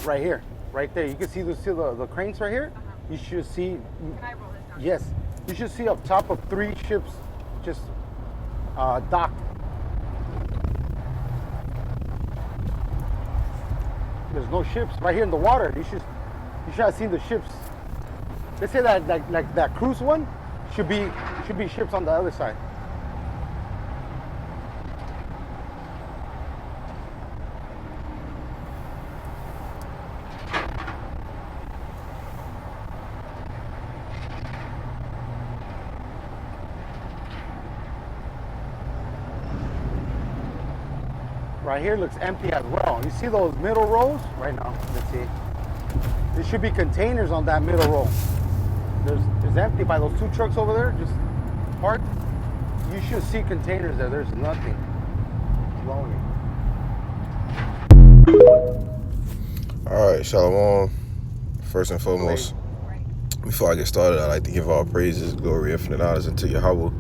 right here, right there. You can see the cranes right here. You should see, yes, you should see up top of 3 ships just docked. There's no ships right here in the water. You should have seen the ships. They say that like that cruise one should be ships on the other side. Right here looks empty as well. You see those middle rows? Right now, let's see. There should be containers on that middle row. There's empty by those 2 trucks over there, just parked. You should see containers there. There's nothing. Slowly. All right, Shalom. First and foremost, before I get started, I'd like to give all praises, glory, infinite honors unto Yahweh,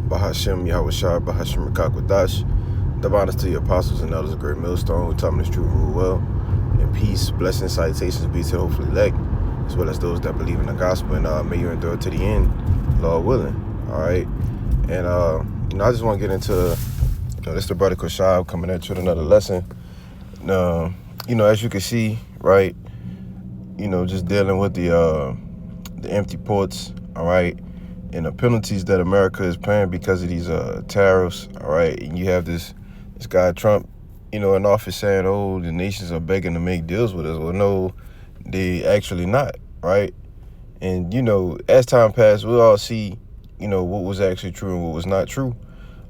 Bahashem, Yahweh Shah, Bahashem Rakakwadash. The honors to your apostles and elders of Great Millstone, who taught me this truth and rule well. And peace, blessings, salutations be to hopefully elect, as well as those that believe in the gospel, and may you endure to the end, Lord willing. All right. And, I just want to get into, this is the brother Koshab coming at you with another lesson. As you can see, right, just dealing with the empty ports, all right, and the penalties that America is paying because of these tariffs, all right, and you have this guy Trump, in office saying, oh, the nations are begging to make deals with us. Well, no, they actually not, right? And, as time passed, we'll all see, what was actually true and what was not true,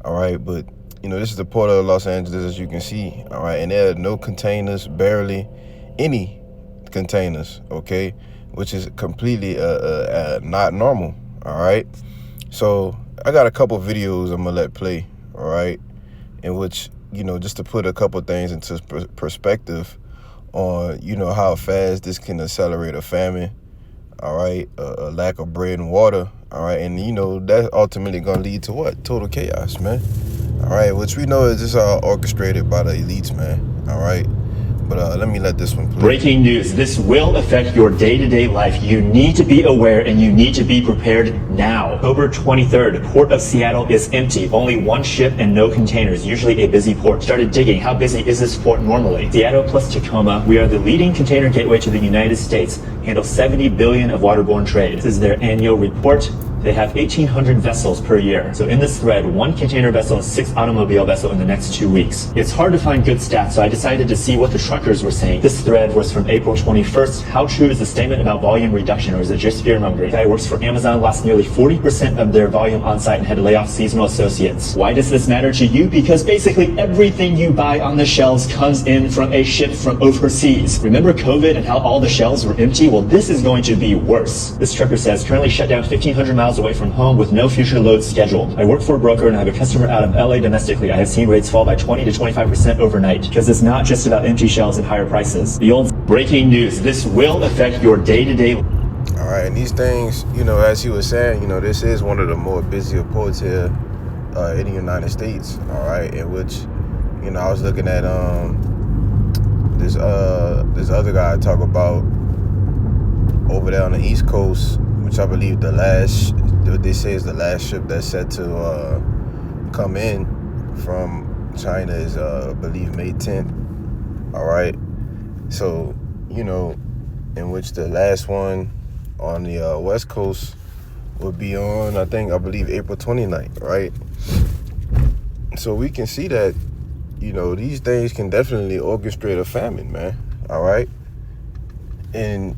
all right? But, this is the port of Los Angeles, as you can see, all right? And there are no containers, barely any containers, okay? Which is completely not normal, all right? So I got a couple videos I'm going to let play, all right? In which, just to put a couple things into perspective on, how fast this can accelerate a famine, all right, a lack of bread and water, all right, and, that's ultimately going to lead to what? Total chaos, man, all right, which we know is just all orchestrated by the elites, man, all right. But let me let this one play. Breaking news. This will affect your day-to-day life. You need to be aware and you need to be prepared now. October 23rd, Port of Seattle is empty. Only 1 ship and no containers, usually a busy port. Started digging. How busy is this port normally? Seattle plus Tacoma. We are the leading container gateway to the United States. Handle 70 billion of waterborne trade. This is their annual report. They have 1,800 vessels per year. So in this thread, 1 container vessel and 6 automobile vessels in the next 2 weeks. It's hard to find good stats, so I decided to see what the truckers were saying. This thread was from April 21st. How true is the statement about volume reduction, or is it just fear-mongering? The guy works for Amazon, lost nearly 40% of their volume on site and had to lay off seasonal associates. Why does this matter to you? Because basically everything you buy on the shelves comes in from a ship from overseas. Remember COVID and how all the shelves were empty? Well, this is going to be worse. This trucker says, currently shut down 1,500 miles away from home with no future loads scheduled. I work for a broker and I have a customer out of LA domestically. I have seen rates fall by 20 to 25% overnight because it's not just about empty shelves and higher prices. The old breaking news. This will affect your day-to-day. All right, and these things, as he was saying, this is one of the more busier ports here in the United States, all right, in which, I was looking at this other guy talk about over there on the East Coast, which I believe they say is the last ship that's set to come in from China is, I believe, May 10th. All right. So, in which the last one on the West Coast would be on, I believe, April 29th, right? So we can see that, these things can definitely orchestrate a famine, man. All right. And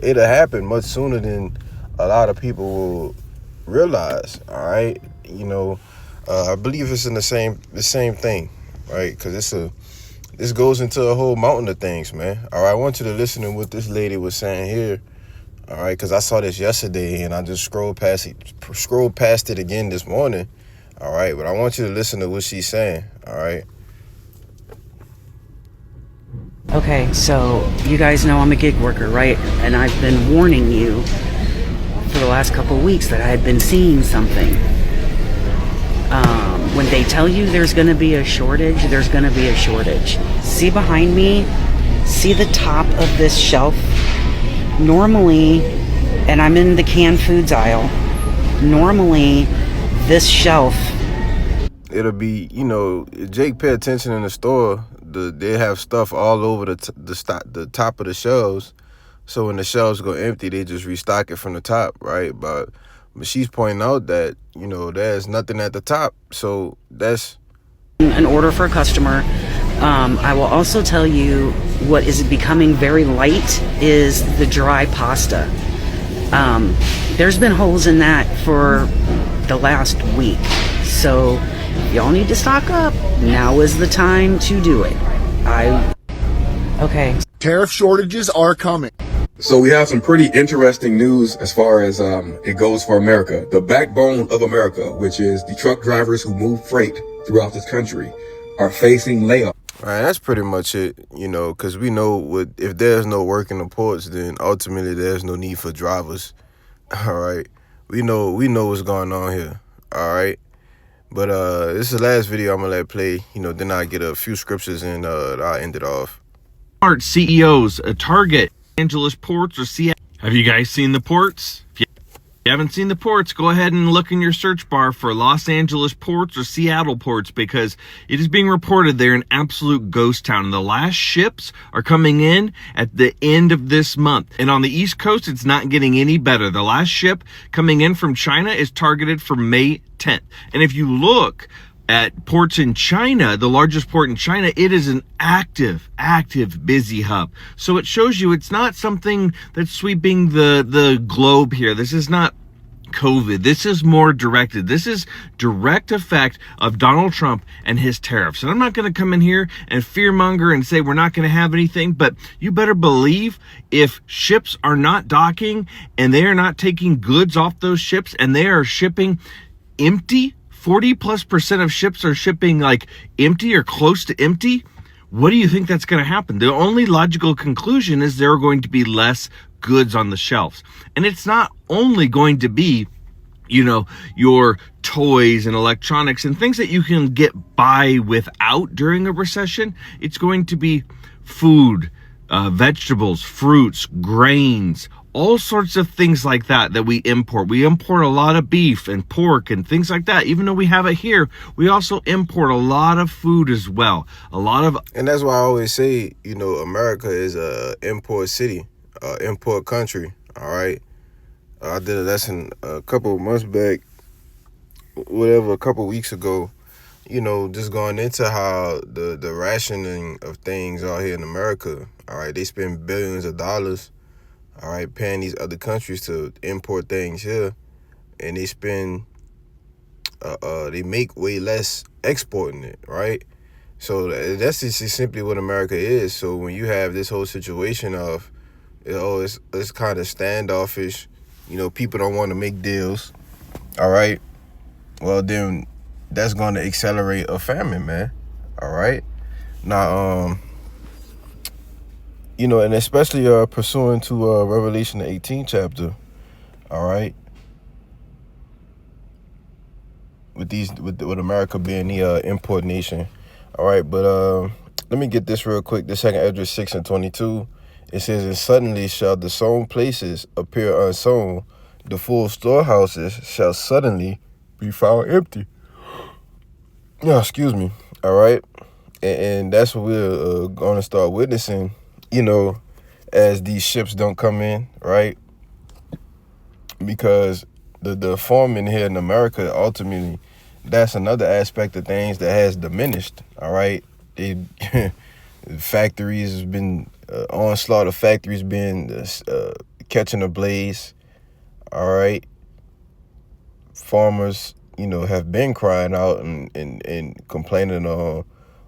it'll happen much sooner than a lot of people will realize, all right? I believe it's in the same thing, right? Because this goes into a whole mountain of things, man. All right, I want you to listen to what this lady was saying here, all right? Because I saw this yesterday and I just scrolled past it again this morning, all right? But I want you to listen to what she's saying, all right? Okay, so you guys know I'm a gig worker, right? And I've been warning you for the last couple of weeks that I had been seeing something. When they tell you there's going to be a shortage, there's going to be a shortage. See behind me, See the top of this shelf? Normally, and I'm in the canned foods aisle, normally this shelf, it'll be, you know, Jake, pay attention in the store. They have stuff all over the top of the shelves. So when the shelves go empty, they just restock it from the top, right? But she's pointing out that, you know, there's nothing at the top. So that's an order for a customer. I will also tell you what is becoming very light is the dry pasta. There's been holes in that for the last week. So y'all need to stock up. Now is the time to do it. Okay. Tariff shortages are coming. So we have some pretty interesting news as far as it goes for America. The backbone of America, which is the truck drivers who move freight throughout this country, are facing layoffs. all right. That's pretty much it, you know, because we know if there's no work in the ports, then ultimately there's no need for drivers. All right, we know what's going on here. All right. But this is the last video I'm gonna let play. You know, then I get a few scriptures and I'll end it off. Smart CEOs, a Target, Angeles ports, or Seattle. Have you guys seen the ports? If you haven't seen the ports, go ahead and look in your search bar for Los Angeles ports or Seattle ports, because it is being reported they're an absolute ghost town. The last ships are coming in at the end of this month. And on the East Coast, it's not getting any better. The last ship coming in from China is targeted for May 10th. And if you look at ports in China, the largest port in China, it is an active, busy hub. So it shows you it's not something that's sweeping the globe here. This is not COVID. This is more directed. This is direct effect of Donald Trump and his tariffs. And I'm not going to come in here and fearmonger and say we're not going to have anything, but you better believe if ships are not docking and they are not taking goods off those ships and they are shipping empty, 40+% of ships are shipping like empty or close to empty. What do you think that's going to happen? The only logical conclusion is there are going to be less goods on the shelves. And it's not only going to be, you know, your toys and electronics and things that you can get by without during a recession. It's going to be food, vegetables, fruits, grains, all sorts of things like that we import. We import a lot of beef and pork and things like that. Even though we have it here, we also import a lot of food as well. And that's why I always say, you know, America is a import city, import country. All right. I did a lesson a couple of months back, a couple of weeks ago, you know, just going into how the rationing of things out here in America. All right. They spend billions of dollars, all right, paying these other countries to import things here, and they spend, they make way less exporting it, right? So that's just simply what America is. So when you have this whole situation of, you know, it's kind of standoffish, you know, people don't want to make deals, all right? Well, then that's going to accelerate a famine, man, all right? Now, you know, and especially pursuing to Revelation the 18th chapter, all right, with America being the import nation, all right. But let me get this real quick. The second Esdras 6:22, it says, "And suddenly shall the sown places appear unsown; the full storehouses shall suddenly be found empty." Yeah, excuse me. All right, and that's what we're going to start witnessing. You know, as these ships don't come in, right? Because the farming here in America, ultimately, that's another aspect of things that has diminished, all right? Factories has been, onslaught of factories been catching a blaze, all right? Farmers, you know, have been crying out and complaining on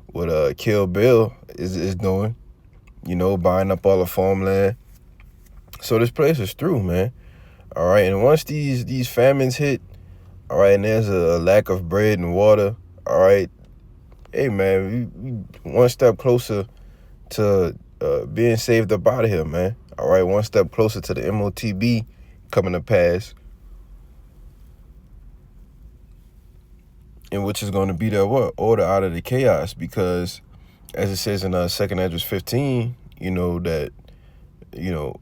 what Kill Bill is doing. You know, buying up all the farmland. So this place is through, man. All right, and once these famines hit, all right, and there's a lack of bread and water, all right, hey, man, we one step closer to being saved up out of here, man. All right, one step closer to the MOTB coming to pass. And which is going to be the order out of the chaos, because as it says in 2 Esdras 15, you know, that, you know,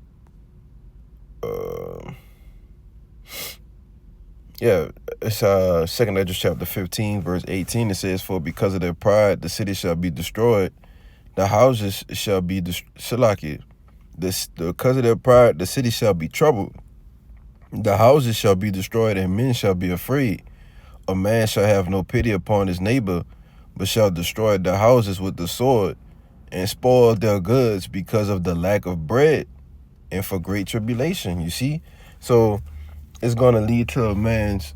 yeah, it's 2nd Esdras chapter 15, verse 18. It says, "For because of their pride, the city shall be destroyed, the houses shall be Salaki. Because of their pride, the city shall be troubled, the houses shall be destroyed, and men shall be afraid. A man shall have no pity upon his neighbor, but shall destroy the houses with the sword, and spoil their goods because of the lack of bread, and for great tribulation." You see? So it's going to lead to a man's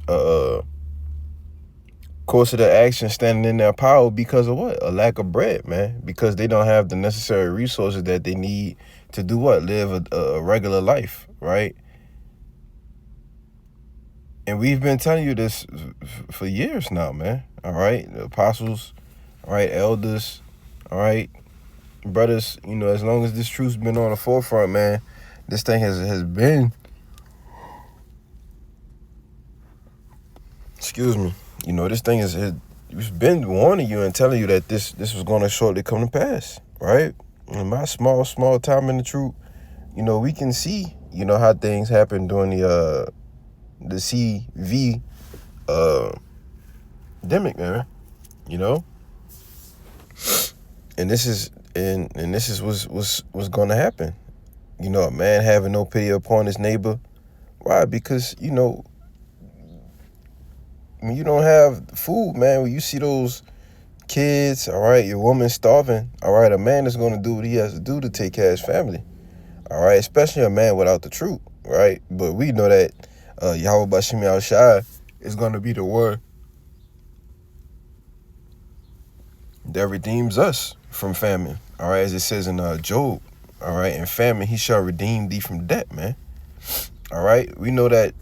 course of the action standing in their power because of what? A lack of bread, man. Because they don't have the necessary resources that they need to do what? Live a regular life, right? And we've been telling you this for years now, man. All right? The apostles, all right, elders, all right, brothers, you know, as long as this truth's been on the forefront, man, this thing has been, excuse me, you know, this thing it's been warning you and telling you that this was going to shortly come to pass, right? In my small time in the truth, you know, we can see, you know, how things happen during the CV demic, man, you know? And this is what's going to happen. You know, a man having no pity upon his neighbor. Why? Because, you know, when you don't have food, man, when you see those kids, all right, your woman starving, all right, a man is going to do what he has to do to take care of his family, all right, especially a man without the truth, right? But we know that Yahweh Bashim Al-Shai is going to be the word that redeems us from famine, all right, as it says in Job, all right, in famine he shall redeem thee from debt, man, all right? We know that,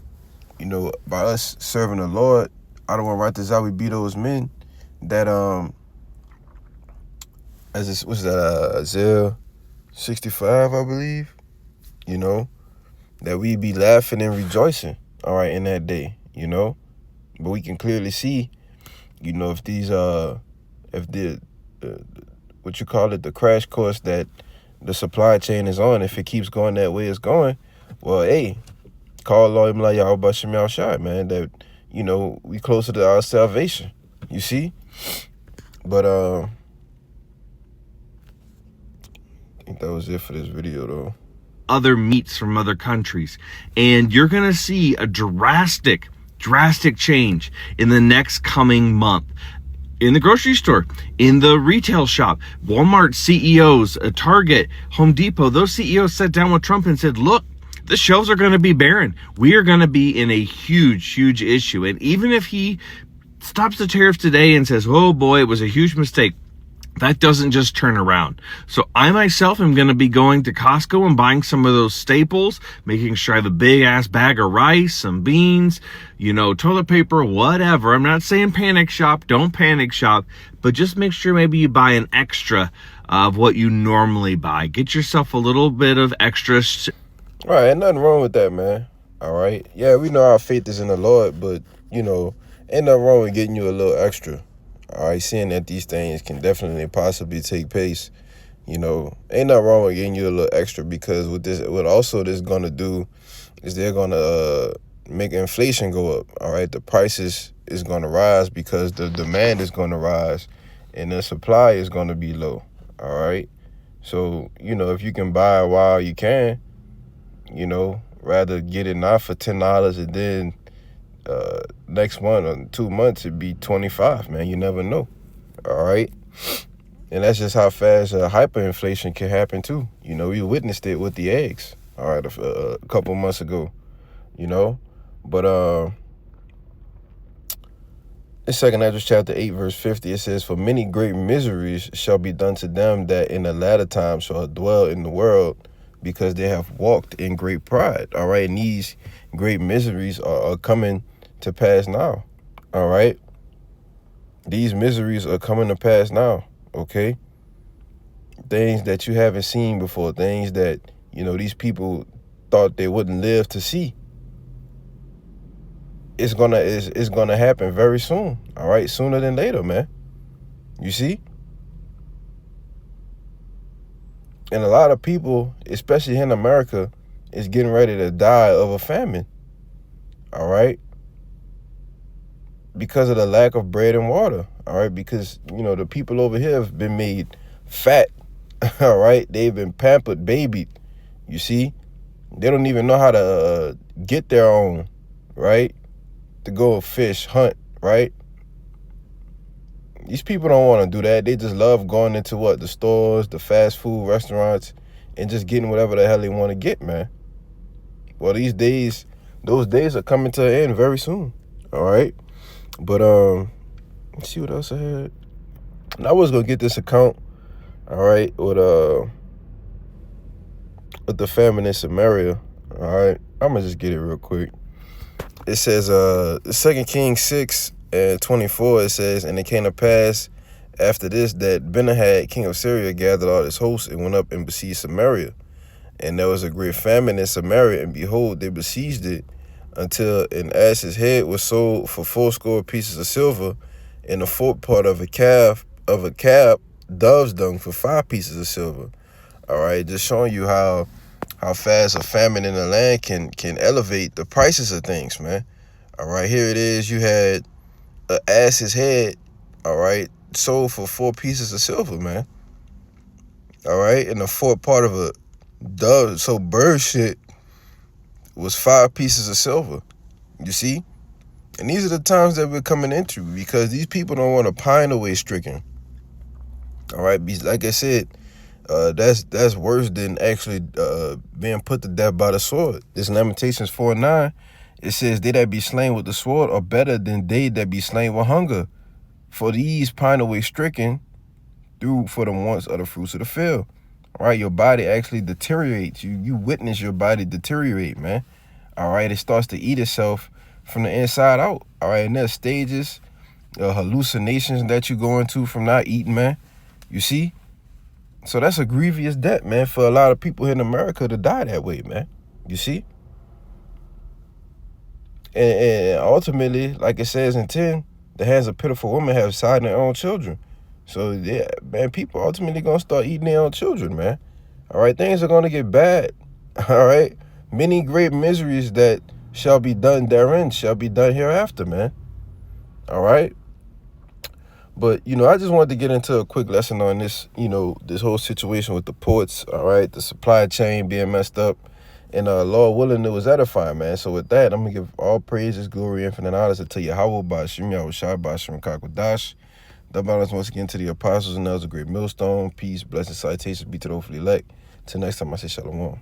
you know, by us serving the Lord, I don't want to write this out, we be those men that, as this, what's that, Isaiah 65, I believe, you know, that we be laughing and rejoicing, all right, in that day, you know, but we can clearly see, you know, if these, if the what you call it, the crash course that the supply chain is on, if it keeps going that way it's going, well, hey, call Lord like Yahweh Bashim Al-Shai, man, that, you know, we closer to our salvation, you see? But I think that was it for this video, though. Other meats from other countries, and you're gonna see a drastic change in the next coming month. In the grocery store, in the retail shop, Walmart CEOs, Target, Home Depot, those CEOs sat down with Trump and said, look, the shelves are going to be barren. We are going to be in a huge issue. And even if he stops the tariffs today and says, oh boy, it was a huge mistake, that doesn't just turn around. So I myself am going to be going to Costco and buying some of those staples, making sure I have a big ass bag of rice, some beans, you know, toilet paper, whatever. I'm not saying panic shop, don't panic shop, but just make sure maybe you buy an extra of what you normally buy. Get yourself a little bit of extra. All right, ain't nothing wrong with that, man. All right. Yeah, we know our faith is in the Lord, but, you know, ain't nothing wrong with getting you a little extra. All right, seeing that these things can definitely possibly take place, you know, ain't nothing wrong with getting you a little extra, because what this is going to do is they're going to make inflation go up. All right, the prices is going to rise because the demand is going to rise and the supply is going to be low. All right, so, you know, if you can buy it while you can, you know, rather get it not for $10 and then next month or 2 months it'd be $25, man. You never know. All right, and that's just how fast hyperinflation can happen too. You know, we witnessed it with the eggs, all right, a couple months ago, you know. But in 2nd Esdras chapter 8 verse 50, it says, for many great miseries shall be done to them that in the latter time shall dwell in the world, because they have walked in great pride. All right, and these great miseries are coming to pass now. All right, these miseries are coming to pass now. Okay, things that you haven't seen before, things that, you know, these people thought they wouldn't live to see. It's gonna happen very soon. All right, sooner than later, man. You see? And a lot of people, especially here in America, is getting ready to die of a famine. All right? Because of the lack of bread and water. All right? Because, you know, the people over here have been made fat. All right? They've been pampered, babied. You see? They don't even know how to get their own, right? To go fish, hunt, right? These people don't want to do that. They just love going into what? The stores, the fast food restaurants, and just getting whatever the hell they want to get, man. Well, those days are coming to an end very soon. All right. But let's see what else I had. And I was gonna get this account, all right, with the famine in Samaria. All right. I'm gonna just get it real quick. It says 2 Kings 6:24, it says, and it came to pass after this that Benahad, king of Syria, gathered all his hosts and went up and besieged Samaria. And there was a great famine in Samaria, and behold, they besieged it until an ass's head was sold for 80 pieces of silver, and the fourth part of a calf, dove's dung for 5 pieces of silver. All right, just showing you how fast a famine in the land can elevate the prices of things, man. All right, here it is. You had an ass's head, all right, sold for 4 pieces of silver, man. All right, and the fourth part of a dove, so bird shit, was 5 pieces of silver. You see? And these are the times that we're coming into, because these people don't want to pine away stricken. All right, like I said, that's worse than actually being put to death by the sword. This Lamentations 4:9, it says, they that be slain with the sword are better than they that be slain with hunger. For these pine away stricken through for the wants of the fruits of the field. All right, your body actually deteriorates. You witness your body deteriorate, man. All right, it starts to eat itself from the inside out. All right, and there's stages, hallucinations that you go into from not eating, man. You see? So that's a grievous debt, man, for a lot of people here in America to die that way, man. You see? And ultimately, like it says in 10, the hands of pitiful women have sighed their own children. So, yeah, man, people ultimately going to start eating their own children, man. All right, things are going to get bad. All right? Many great miseries that shall be done therein shall be done hereafter, man. All right? But, you know, I just wanted to get into a quick lesson on this, you know, this whole situation with the ports, all right, the supply chain being messed up, and Lord willing, it was edifying, man. So with that, I'm going to give all praises, glory, infinite honors to Yahweh, Ba'ashim, Yahushua, Ba'ashim, Kakwadash. Double honors once again to the apostles, and that was a great millstone. Peace, blessings, citations be to the hopefully elect. Till next time, I say shalom.